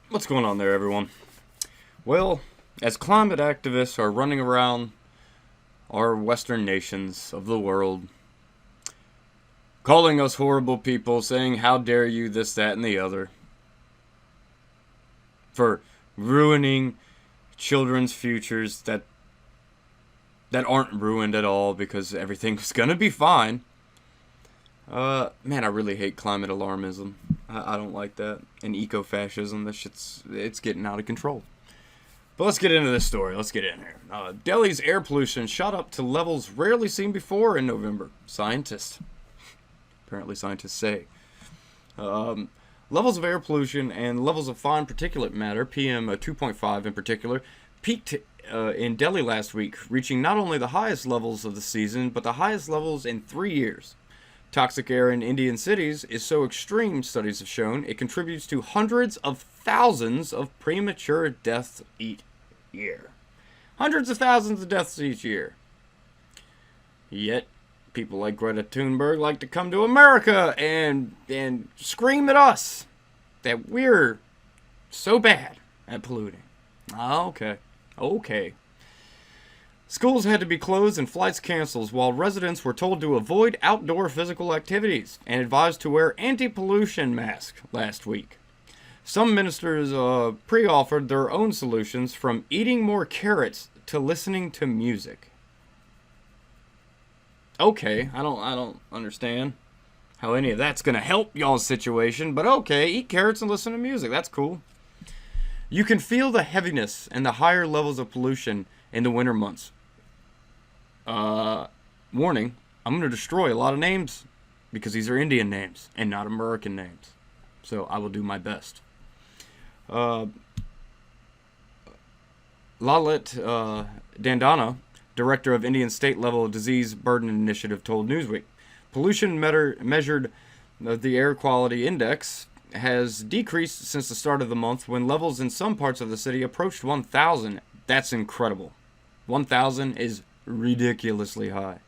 What's going on there, everyone? Well, as climate activists are running around our Western nations of the world, calling us horrible people, saying, how dare you, this, that, and the other, for ruining children's futures that aren't ruined at all because everything's gonna be fine. Man, I really hate climate alarmism. I don't like that. And eco-fascism, it's getting out of control. But let's get into this story. Let's get in here. Delhi's air pollution shot up to levels rarely seen before in November. Apparently scientists say. Levels of air pollution and levels of fine particulate matter, PM 2.5 in particular, peaked in Delhi last week, reaching not only the highest levels of the season, but the highest levels in 3 years. Toxic air in Indian cities is so extreme, studies have shown, it contributes to hundreds of thousands of premature deaths each year. Hundreds of thousands of deaths each year. Yet, people like Greta Thunberg like to come to America and scream at us that we're so bad at polluting. Okay. Schools had to be closed and flights canceled, while residents were told to avoid outdoor physical activities and advised to wear anti-pollution masks last week. Some ministers pre-offered their own solutions, from eating more carrots to listening to music. Okay, I don't understand how any of that's gonna help y'all's situation, but okay, eat carrots and listen to music. That's cool. You can feel the heaviness and the higher levels of pollution in the winter months. Warning, I'm going to destroy a lot of names because these are Indian names and not American names. So I will do my best. Lalit Dandana, director of Indian State Level Disease Burden Initiative, told Newsweek, pollution measured the air quality index has decreased since the start of the month, when levels in some parts of the city approached 1,000. That's incredible. 1,000 is ridiculously high.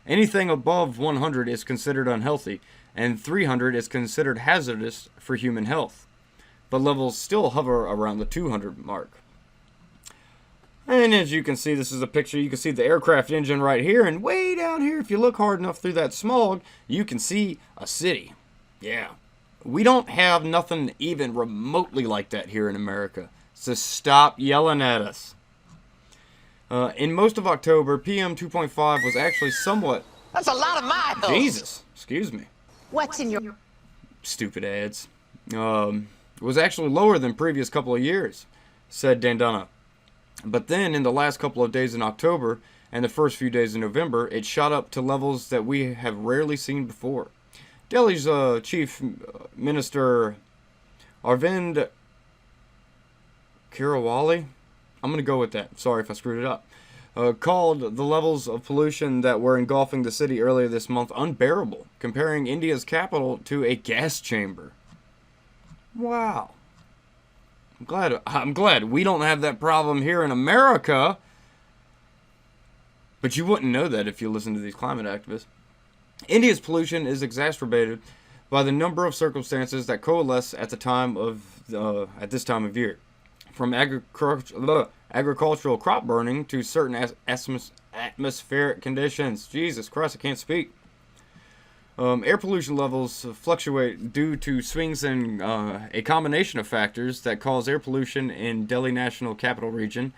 Anything above 100 is considered unhealthy, and 300 is considered hazardous for human health. But levels still hover around the 200 mark. And as you can see, this is a picture. You can see the aircraft engine right here, and way down here, if you look hard enough through that smog, you can see a city. Yeah. We don't have nothing even remotely like that here in America. So stop yelling at us. In most of October, PM 2.5 was actually somewhat... That's a lot of miles. Jesus, excuse me. What's in your... Stupid ads. Was actually lower than previous couple of years, said Dandana. But then, in the last couple of days in October and the first few days in November, it shot up to levels that we have rarely seen before. Delhi's Chief Minister Arvind Kejriwal, I'm going to go with that. Sorry if I screwed it up. Called the levels of pollution that were engulfing the city earlier this month unbearable, comparing India's capital to a gas chamber. Wow. I'm glad we don't have that problem here in America. But you wouldn't know that if you listen to these climate activists. India's pollution is exacerbated by the number of circumstances that coalesce at this time of year, from agricultural crop burning to certain atmospheric conditions. Jesus Christ, I can't speak. Air pollution levels fluctuate due to swings in a combination of factors that cause air pollution in Delhi National Capital Region,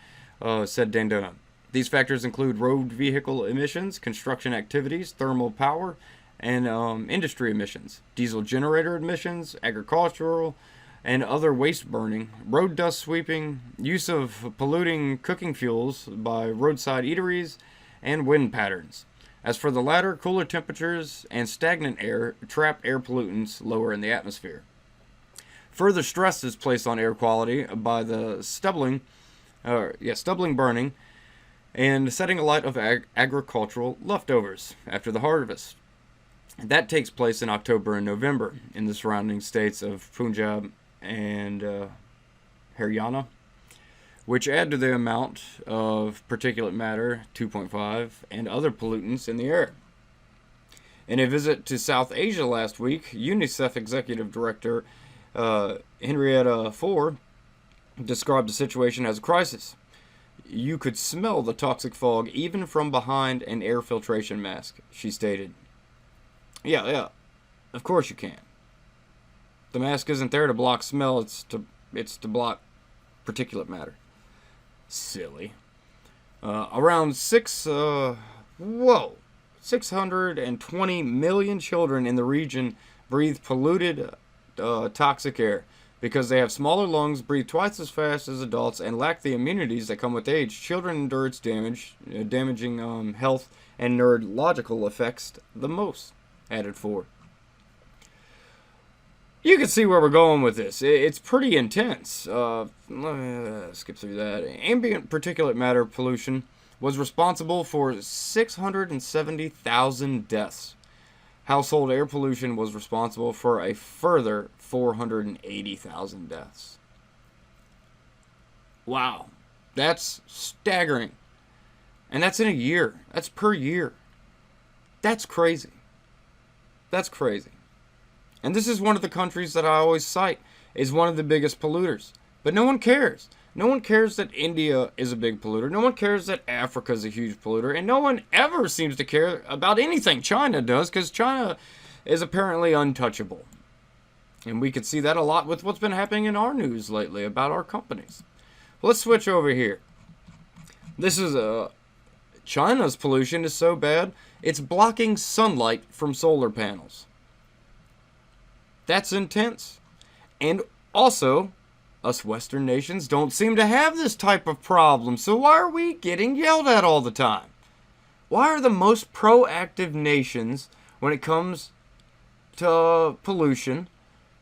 said Dandana. These factors include road vehicle emissions, construction activities, thermal power, and industry emissions, diesel generator emissions, agricultural and other waste burning, road dust sweeping, use of polluting cooking fuels by roadside eateries, and wind patterns. As for the latter, cooler temperatures and stagnant air trap air pollutants lower in the atmosphere. Further stress is placed on air quality by the stubble burning and setting alight of agricultural leftovers after the harvest. That takes place in October and November in the surrounding states of Punjab and Haryana, which add to the amount of particulate matter 2.5 and other pollutants in the air. In a visit to South Asia last week, UNICEF Executive Director Henrietta Fore described the situation as a crisis. You could smell the toxic fog even from behind an air filtration mask, she stated. Yeah, of course you can. The mask isn't there to block smell, it's to block particulate matter. Silly. Around 620 million children in the region breathe polluted, toxic air. Because they have smaller lungs, breathe twice as fast as adults, and lack the immunities that come with age, children endure its damaging health and neurological effects the most, added Ford. You can see where we're going with this. It's pretty intense. Let me skip through that. Ambient particulate matter pollution was responsible for 670,000 deaths. Household air pollution was responsible for a further 480,000 deaths. Wow. That's staggering. And that's in a year. That's per year. That's crazy. That's crazy. And this is one of the countries that I always cite is one of the biggest polluters. But no one cares. No one cares that India is a big polluter. No one cares that Africa is a huge polluter. And no one ever seems to care about anything China does, because China is apparently untouchable. And we could see that a lot with what's been happening in our news lately about our companies. Let's switch over here. This is China's pollution is so bad, it's blocking sunlight from solar panels. That's intense. And also, us Western nations don't seem to have this type of problem, so why are we getting yelled at all the time? Why are the most proactive nations, when it comes to pollution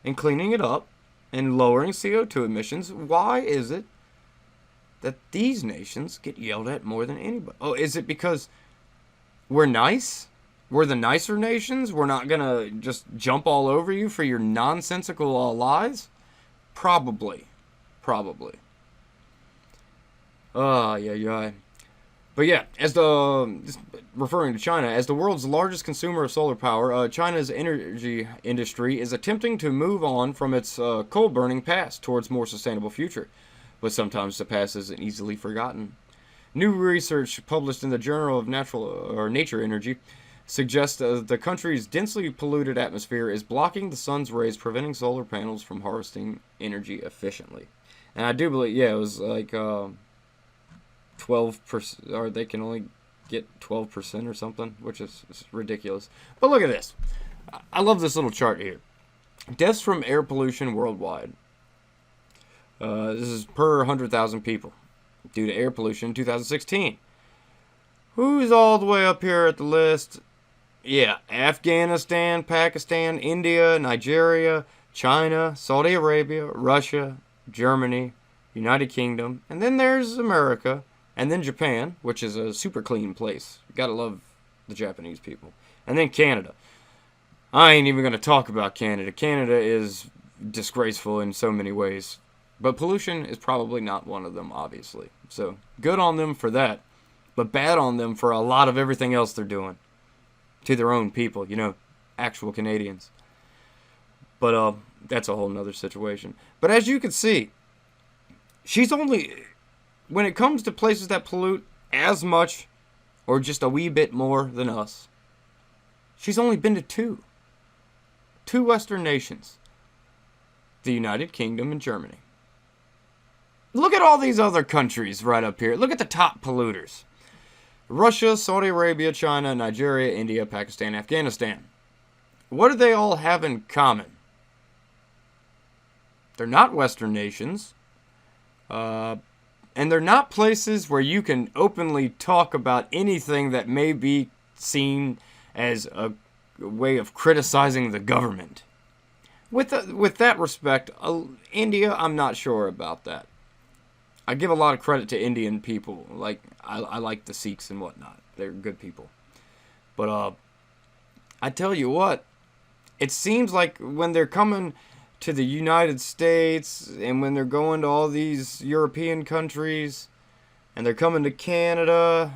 and cleaning it up and lowering CO2 emissions, why is it that these nations get yelled at more than anybody? Oh, is it because we're nice? We're the nicer nations? We're not going to just jump all over you for your nonsensical lies? Probably. Yeah. But yeah, referring to China, as the world's largest consumer of solar power, China's energy industry is attempting to move on from its coal-burning past towards more sustainable future. But sometimes the past isn't easily forgotten. New research published in the Journal of Nature Energy suggests the country's densely polluted atmosphere is blocking the sun's rays, preventing solar panels from harvesting energy efficiently. And I do believe, it was like 12%, or they can only get 12% or something, which is ridiculous. But look at this. I love this little chart here. Deaths from air pollution worldwide. This is per 100,000 people due to air pollution in 2016. Who's all the way up here at the list? Yeah, Afghanistan, Pakistan, India, Nigeria, China, Saudi Arabia, Russia, Germany, United Kingdom, and then there's America, and then Japan, which is a super clean place. You gotta love the Japanese people. And then Canada. I ain't even gonna talk about Canada. Canada is disgraceful in so many ways. But pollution is probably not one of them, obviously. So, good on them for that. But bad on them for a lot of everything else they're doing. To their own people, actual Canadians. But that's a whole nother situation. But as you can see, she's only, when it comes to places that pollute as much or just a wee bit more than us, she's only been to two Western nations, the United Kingdom and Germany. Look at all these other countries right up here. Look at the top polluters. Russia, Saudi Arabia, China, Nigeria, India, Pakistan, Afghanistan. What do they all have in common? They're not Western nations. And they're not places where you can openly talk about anything that may be seen as a way of criticizing the government. With that respect, India, I'm not sure about that. I give a lot of credit to Indian people. Like, I like the Sikhs and whatnot. They're good people. But, I tell you what, it seems like when they're coming to the United States and when they're going to all these European countries and they're coming to Canada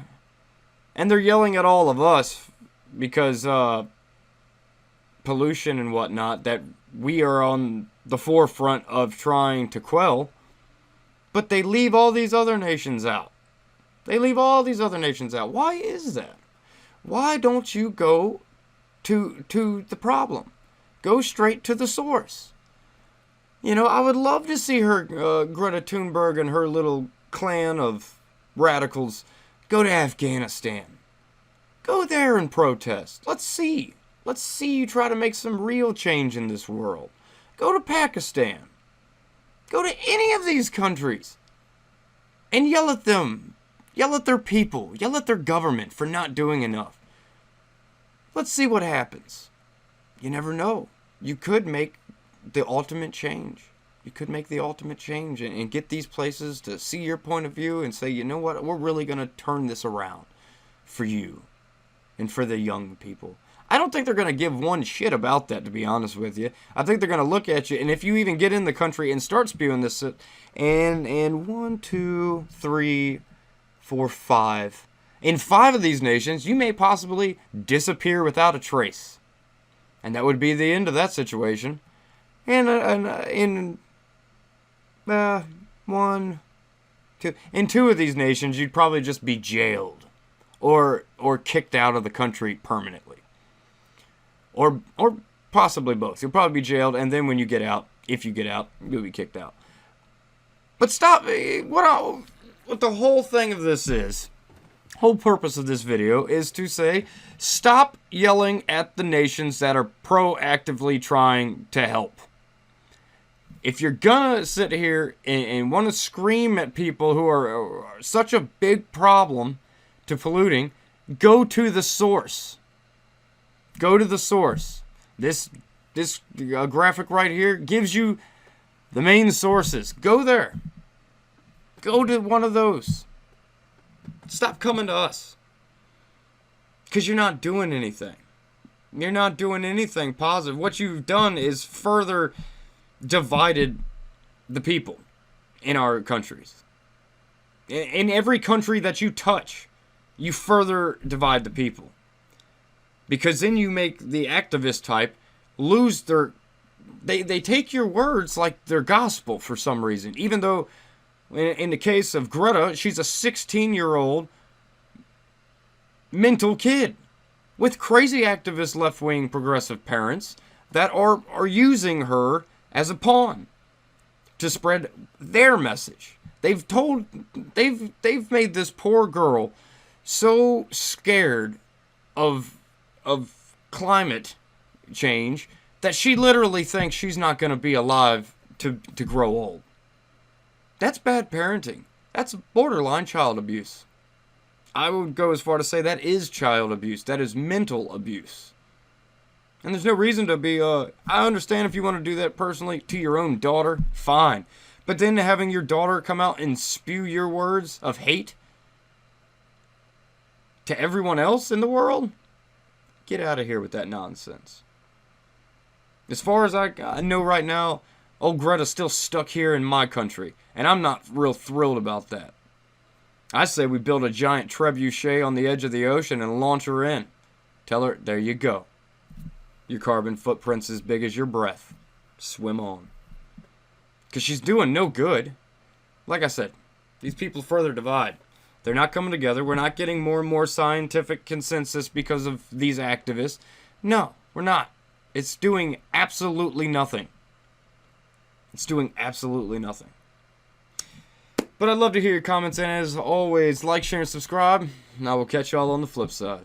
and they're yelling at all of us because, pollution and whatnot that we are on the forefront of trying to quell. But they leave all these other nations out. They leave all these other nations out. Why is that? Why don't you go to the problem? Go straight to the source. You know, I would love to see her, Greta Thunberg and her little clan of radicals, go to Afghanistan. Go there and protest. Let's see. Let's see you try to make some real change in this world. Go to Pakistan. Go to any of these countries and yell at them. Yell at their people. Yell at their government for not doing enough. Let's see what happens. You never know. You could make the ultimate change. You could make the ultimate change and get these places to see your point of view and say, you know what, we're really going to turn this around for you and for the young people. I don't think they're going to give one shit about that, to be honest with you. I think they're going to look at you, and if you even get in the country and start spewing this, and 1, 2, 3, 4, 5. In 5 of these nations, you may possibly disappear without a trace. And that would be the end of that situation. And in 1, 2, in 2 of these nations, you'd probably just be jailed, or kicked out of the country permanently, or possibly both. You'll probably be jailed, and then when you get out, if you get out, you'll be kicked out. But stop. What the whole thing of this is, whole purpose of this video is to say, stop yelling at the nations that are proactively trying to help. If you're gonna sit here and want to scream at people who are such a big problem to polluting, go to the source. Go to the source. This graphic right here gives you the main sources. Go there. Go to one of those. Stop coming to us. Because you're not doing anything. You're not doing anything positive. What you've done is further divided the people in our countries. In every country that you touch, you further divide the people. Because then you make the activist type lose their... They take your words like they're gospel for some reason. Even though, in the case of Greta, she's a 16-year-old mental kid with crazy activist left-wing progressive parents that are using her as a pawn to spread their message. They've made this poor girl so scared of climate change that she literally thinks she's not going to be alive to grow old. That's bad parenting. That's borderline child abuse. I would go as far to say that is child abuse. That is mental abuse. And there's no reason to be, I understand if you want to do that personally to your own daughter, fine. But then having your daughter come out and spew your words of hate to everyone else in the world? Get out of here with that nonsense. As far as I know right now, old Greta's still stuck here in my country. And I'm not real thrilled about that. I say we build a giant trebuchet on the edge of the ocean and launch her in. Tell her, there you go. Your carbon footprint's as big as your breath. Swim on. Because she's doing no good. Like I said, these people further divide. They're not coming together. We're not getting more and more scientific consensus because of these activists. No, we're not. It's doing absolutely nothing. It's doing absolutely nothing. But I'd love to hear your comments, and as always, like, share, and subscribe, and I will catch y'all on the flip side.